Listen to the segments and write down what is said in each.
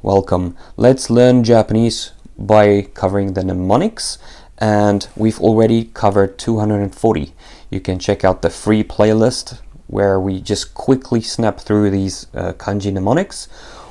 Welcome. Let's learn Japanese by covering the mnemonics, and we've already covered 240. You can check out the free playlist where we just quickly snap through these kanji mnemonics,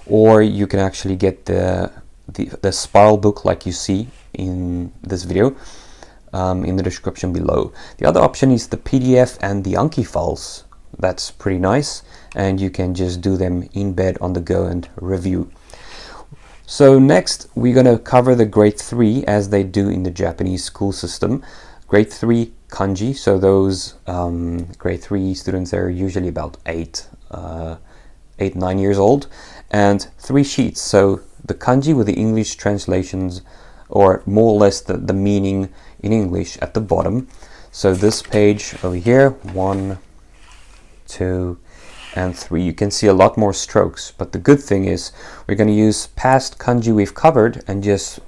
or you can actually get the spiral book like you see in this video in the description below. The other option is the PDF and the Anki files. That's pretty nice, and you can just do them in bed on the go and review. So next we're going to cover the grade 3 as they do in the Japanese school system. Grade 3 kanji, so those grade 3 students are usually about 9 years old, and 3 sheets, so the kanji with the English translations, or more or less the meaning in English at the bottom. So this page over here, 1, 2, and 3. You can see a lot more strokes, but the good thing is we're going to use past kanji we've covered and just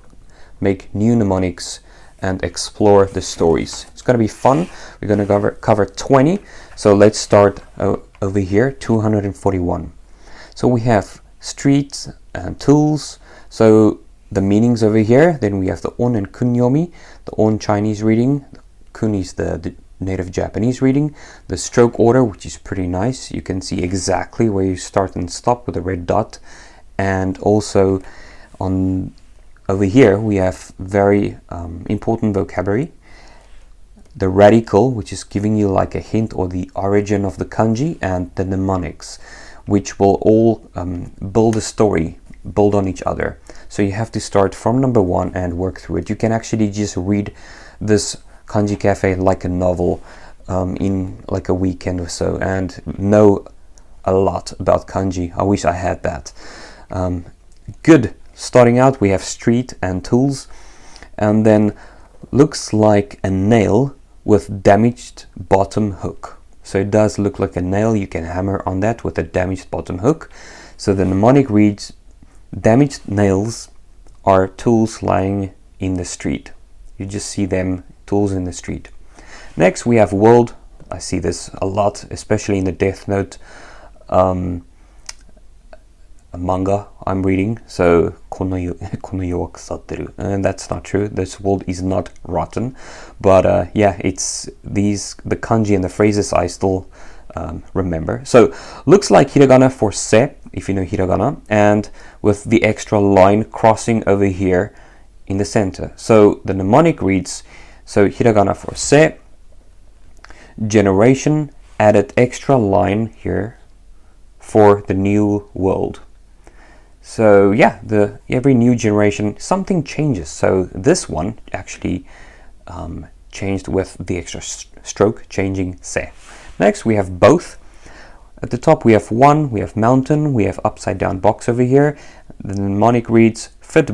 make new mnemonics and explore the stories. It's going to be fun. We're going to cover 20. So let's start over here, 241. So we have streets and tools. So the meanings over here. Then we have the on and kunyomi. The on Chinese reading, the kun is the native Japanese reading. The stroke order, which is pretty nice. You can see exactly where you start and stop with a red dot. And also on over here we have very important vocabulary. The radical, which is giving you like a hint or the origin of the kanji, and the mnemonics, which will all build a story, build on each other. So you have to start from number 1 and work through it. You can actually just read this Kanji Café like a novel in like a weekend or so and know a lot about kanji. I wish I had that. Good. Starting out we have street and tools, and then looks like a nail with damaged bottom hook. So it does look like a nail. You can hammer on that with a damaged bottom hook. So the mnemonic reads, damaged nails are tools lying in the street. You just see them, tools in the street. Next we have world. I see this a lot, especially in the Death Note manga I'm reading. So kono yo wa kusatteru, and that's not true. This world is not rotten, but yeah, it's the kanji and the phrases I still remember. So looks like hiragana for se, if you know hiragana, and with the extra line crossing over here in the center. So the mnemonic reads, so hiragana for se, generation, added extra line here for the new world. So yeah, every new generation something changes. So this one actually changed with the extra stroke, changing se. Next we have both. At the top we have one, we have mountain, we have upside down box over here. The mnemonic reads, fit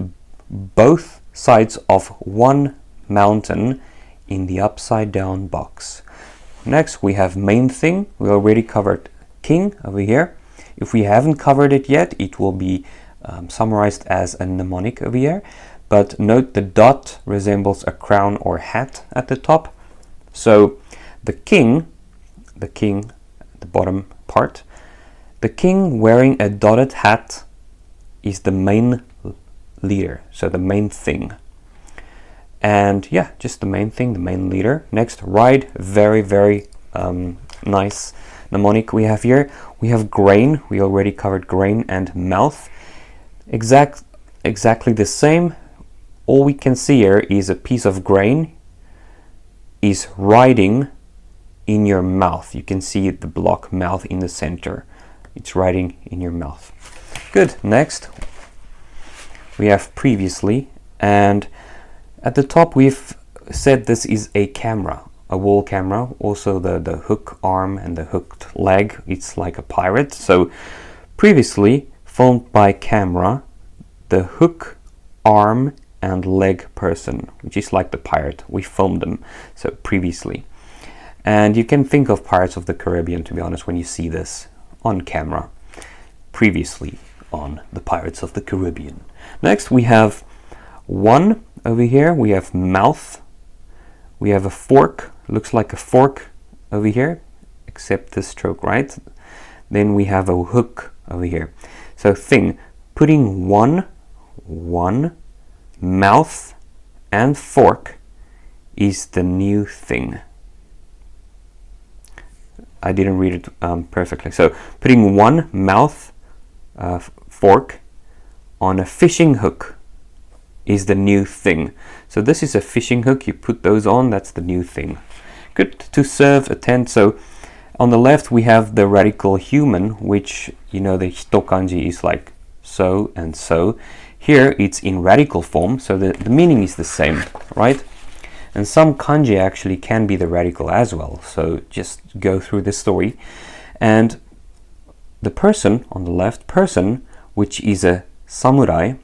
both sides of one mountain in the upside down box. Next we have main thing. We already covered king over here. If we haven't covered it yet, it will be summarized as a mnemonic over here. But note the dot resembles a crown or hat at the top. So the king, the bottom part, the king wearing a dotted hat is the main leader, so the main thing. And yeah, just the main thing, the main leader. Next, ride, very nice mnemonic we have here. We have grain, we already covered grain, and mouth. Exactly the same. All we can see here is a piece of grain is riding in your mouth. You can see the block mouth in the center. It's riding in your mouth. Good. Next we have previously, and at the top we've said this is a camera, a wall camera. Also the hook arm and the hooked leg, it's like a pirate. So previously filmed by camera, the hook arm and leg person, which is like the pirate. We filmed them, so previously. And you can think of Pirates of the Caribbean, to be honest, when you see this on camera. Previously on the Pirates of the Caribbean. Next we have one over here. We have mouth. We have a fork. Looks like a fork over here, except the stroke, right? Then we have a hook over here. So thing, putting one mouth and fork is the new thing. I didn't read it perfectly. So putting one mouth fork on a fishing hook is the new thing. So this is a fishing hook. You put those on, that's the new thing. Good. To serve, attend. So on the left we have the radical human, which, you know, the hito kanji is like so and so. Here it's in radical form, so the meaning is the same, right? And some kanji actually can be the radical as well. So just go through the story. And the person on the left, person, which is a samurai.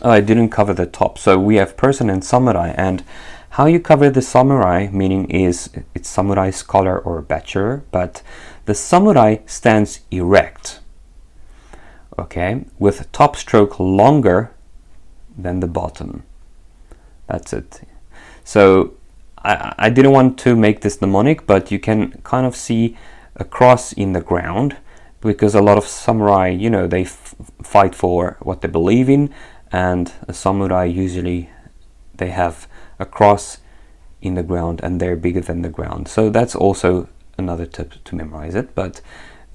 I didn't cover the top. So we have person and samurai. And how you cover the samurai, meaning is it's samurai scholar or bachelor, but the samurai stands erect, okay, with top stroke longer than the bottom. That's it. So I didn't want to make this mnemonic, but you can kind of see a cross in the ground, because a lot of samurai, you know, they fight for what they believe in, and a samurai usually they have a cross in the ground and they're bigger than the ground. So that's also another tip to memorize it. But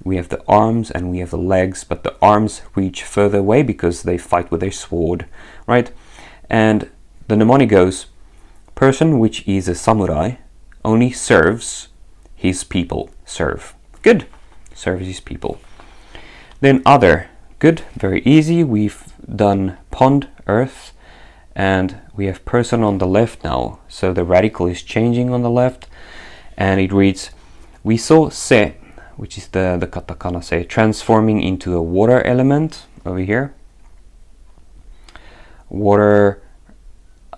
we have the arms and we have the legs, but the arms reach further away because they fight with their sword, right? And the mnemonic goes, person which is a samurai only serves his people. Serve. Good. Serves his people. Then other. Good. Very easy. We've done pond, earth, and we have person on the left now. So the radical is changing on the left, and it reads, we saw se, which is the katakana se, transforming into a water element over here. Water,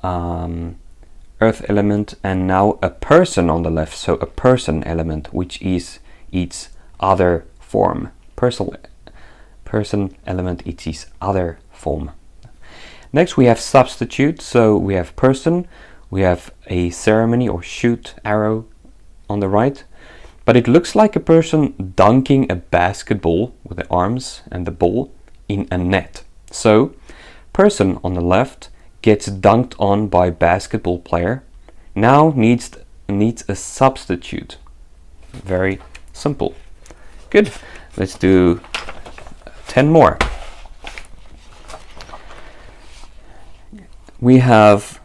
earth element, and now a person on the left. So a person element, which is its other form. Person element, it's its other form. Next we have substitute. So we have person, we have a ceremony or shoot arrow on the right, but it looks like a person dunking a basketball with the arms and the ball in a net. So person on the left gets dunked on by basketball player, now needs a substitute. Very simple. Good. Let's do 10 more. We have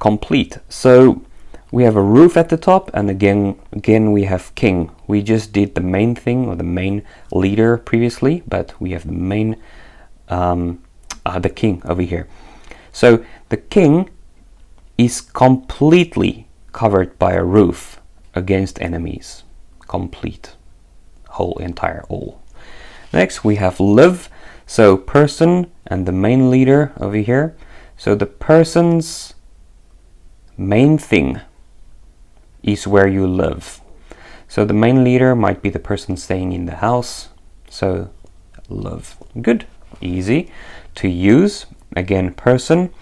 complete. So we have a roof at the top, and again we have king. We just did the main thing, or the main leader previously, but we have the main the king over here. So the king is completely covered by a roof against enemies. Complete. Whole, entire, all. Next we have live. So person and the main leader over here. So the person's main thing is where you live. So the main leader might be the person staying in the house. So live. Good. Easy to use. Again, person.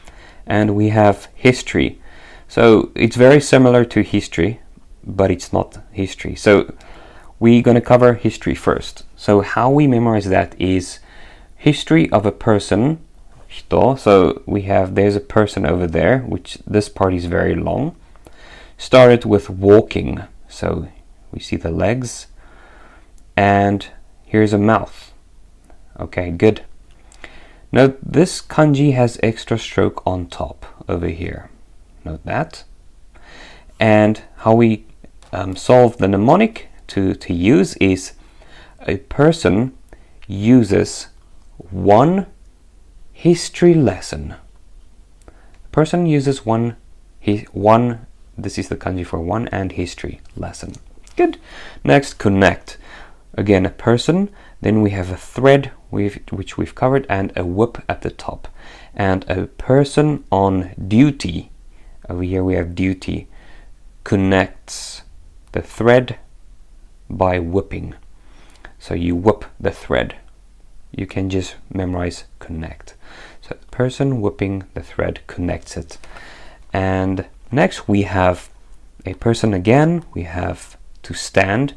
And we have history. So it's very similar to history, but it's not history. So we're going to cover history first. So how we memorize that is history of a person, hito. So we have, there's a person over there, which this part is very long. Started with walking. So we see the legs. And here's a mouth. Okay, good. Note this kanji has extra stroke on top over here. Note that. And how we solve the mnemonic to use is a person uses one history lesson. A person uses one, this is the kanji for one, and history lesson. Good. Next, connect. Again, a person, then we have a thread which we've covered, and a whip at the top. And a person on duty, over here we have duty, connects the thread by whipping. So you whip the thread. You can just memorize connect. So the person whipping the thread connects it. And next we have a person again. We have to stand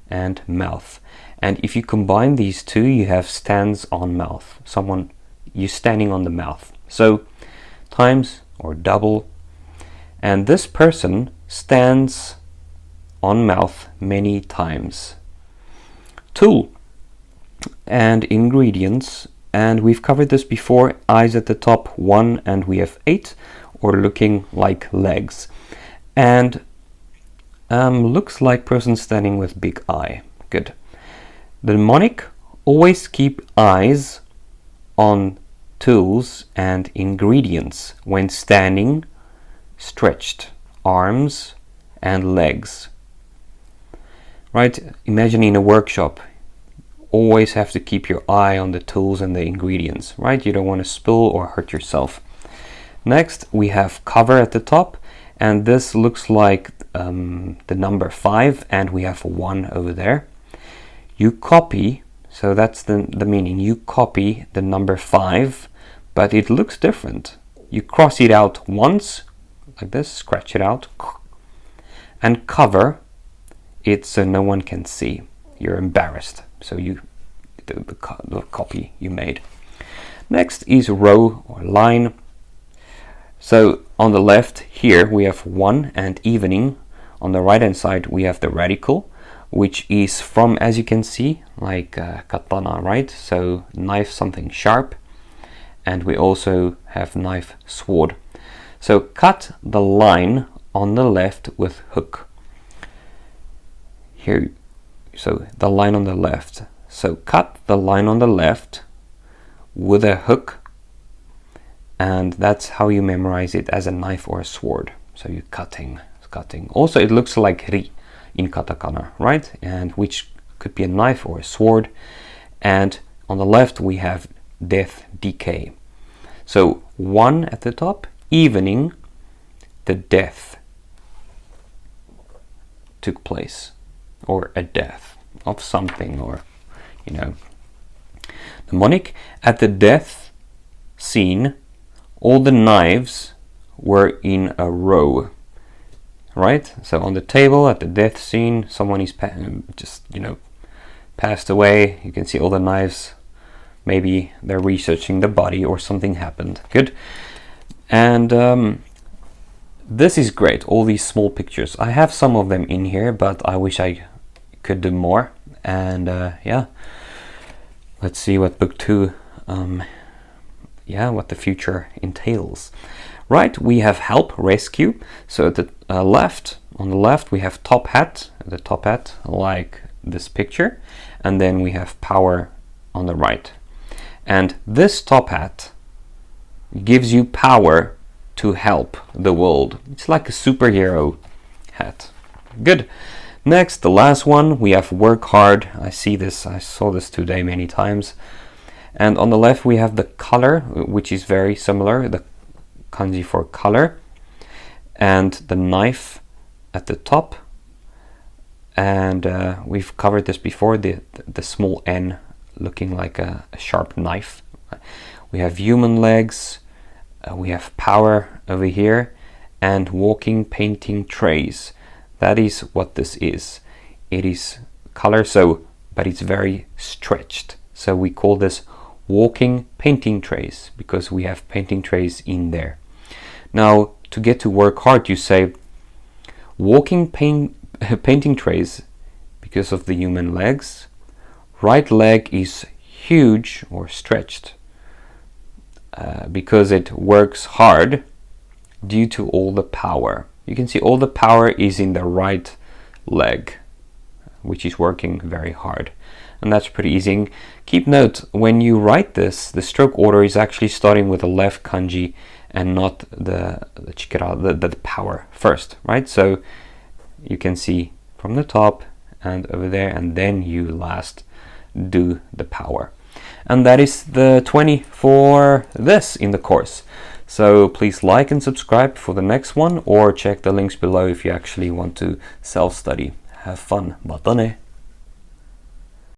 and mouth. And if you combine these two, you have stands on mouth. Someone, you're standing on the mouth. So times or double. And this person stands on mouth many times. Tool and ingredients. And we've covered this before. Eyes at the top, 1, and we have 8, or looking like legs. And looks like person standing with big eye. Good. The mnemonic, always keep eyes on tools and ingredients when standing, stretched arms and legs. Right? Imagine in a workshop, always have to keep your eye on the tools and the ingredients, right? You don't want to spill or hurt yourself. Next, we have cover at the top, and this looks like the number 5, and we have 1 over there. You copy, so that's the meaning. You copy the number 5, but it looks different. You cross it out once, like this, scratch it out, and cover it so no one can see. You're embarrassed, so you the copy you made. Next is row or line. So on the left here we have 1 and evening. On the right hand side we have the radical, which is from, as you can see, like katana, right? So knife, something sharp. And we also have knife, sword. So cut the line on the left with hook. Here, so the line on the left. So cut the line on the left with a hook, and that's how you memorize it, as a knife or a sword. So you're cutting. Also, it looks like ri in katakana, right? And which could be a knife or a sword. And on the left we have death, decay. So 1 at the top, evening, the death took place, or a death of something, or the mnemonic, at the death scene, all the knives were in a row. Right? So on the table at the death scene, someone is passed away. You can see all the knives. Maybe they're researching the body or something happened. Good. And this is great. All these small pictures. I have some of them in here, but I wish I could do more. And yeah, let's see what book 2, what the future entails. Right, we have help, rescue. So at the on the left we have top hat, the top hat like this picture, and then we have power on the right. And this top hat gives you power to help the world. It's like a superhero hat. Good. Next, the last one, we have work hard. I saw this today many times. And on the left we have the color, which is very similar, the kanji for color, and the knife at the top. And we've covered this before, the small n looking like a sharp knife. We have human legs, we have power over here, and walking painting trays. That is what this is. It is color, but it's very stretched. So we call this walking painting trays because we have painting trays in there. Now, to get to work hard, you say walking painting trays because of the human legs. Right leg is huge or stretched because it works hard due to all the power. You can see all the power is in the right leg, which is working very hard. And that's pretty easy. Keep note, when you write this, the stroke order is actually starting with the left kanji and not the chikara, the power first, right? So you can see from the top and over there, and then you last do the power. And that is the 20 for this in the course. So please like and subscribe for the next one, or check the links below if you actually want to self-study. Have fun. Matane.